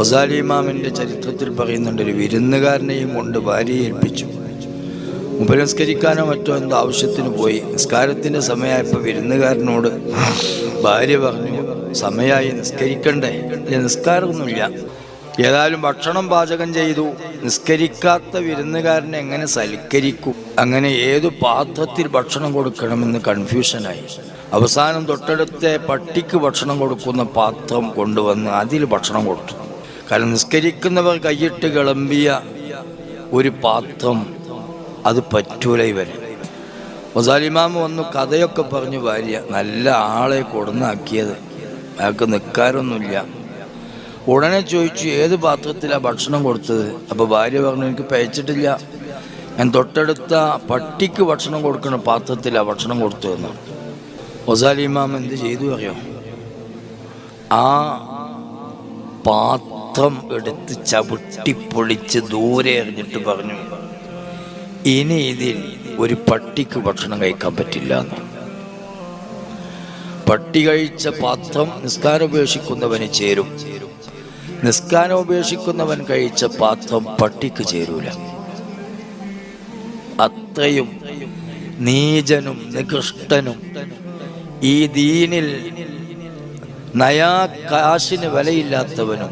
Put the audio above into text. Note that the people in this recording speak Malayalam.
ഗസാലി ഇമാമിൻ്റെ ചരിത്രത്തിൽ പറയുന്നുണ്ട്, ഒരു വിരുന്നുകാരനെയും കൊണ്ട് ഭാര്യയെ ഏൽപ്പിച്ചു. ഉപനസ്കരിക്കാനോ മറ്റോ എന്തോ ആവശ്യത്തിന് പോയി. നിസ്കാരത്തിൻ്റെ സമയമായപ്പോൾ വിരുന്നുകാരനോട് ഭാര്യ പറഞ്ഞു, സമയമായി, നിസ്കരിക്കണ്ടേ? നിസ്കാരമൊന്നുമില്ല. ഏതായാലും ഭക്ഷണം പാചകം ചെയ്തു. നിസ്കരിക്കാത്ത വിരുന്നുകാരനെ എങ്ങനെ സൽക്കരിക്കും? അങ്ങനെ ഏതു പാത്രത്തിൽ ഭക്ഷണം കൊടുക്കണമെന്ന് കൺഫ്യൂഷനായി. അവസാനം തൊട്ടടുത്ത പട്ടിക്ക് ഭക്ഷണം കൊടുക്കുന്ന പാത്രം കൊണ്ടുവന്ന് അതിൽ ഭക്ഷണം കൊടുത്തു. കാരണം നിസ്കരിക്കുന്നവർ കൈയിട്ട് കിളമ്പിയ ഒരു പാത്രം അത് പറ്റൂല ഇവന്. ഗസാലി ഇമാം വന്നു കഥയൊക്കെ പറഞ്ഞു. ഭാര്യ നല്ല ആളെ കൊടുന്നാക്കിയത്, അയാൾക്ക് നിൽക്കാറൊന്നുമില്ല. ഉടനെ ചോദിച്ചു, ഏത് പാത്രത്തിലാണ് ഭക്ഷണം കൊടുത്തത്? അപ്പോൾ ഭാര്യ പറഞ്ഞു, എനിക്ക് പയച്ചിട്ടില്ല, ഞാൻ തൊട്ടടുത്ത പട്ടിക്ക് ഭക്ഷണം കൊടുക്കുന്ന പാത്രത്തിലാണ് ഭക്ഷണം കൊടുത്തതെന്നാണ്. ഗസാലി ഇമാം എന്ത് ചെയ്തു അറിയോ? ആ പാത്രം എടുത്ത് ചവിട്ടിപ്പൊളിച്ച് ദൂരെ എറിഞ്ഞിട്ട് പറഞ്ഞു, ഇനി ഇതിൽ ഒരു പട്ടിക്ക് ഭക്ഷണം കഴിക്കാൻ പറ്റില്ല എന്ന്. പട്ടി കഴിച്ച പാത്രം നിസ്കാരം ഉപേക്ഷിക്കുന്നവന് ചേരും, നിസ്കാരം ഉപേക്ഷിക്കുന്നവൻ കഴിച്ച പാത്രം പട്ടിക്ക് ചേരൂല. അത്രയും നീചനും നികൃഷ്ടനും ഈ ദീനിൽ നയാ കാശിന് വിലയില്ലാത്തവനും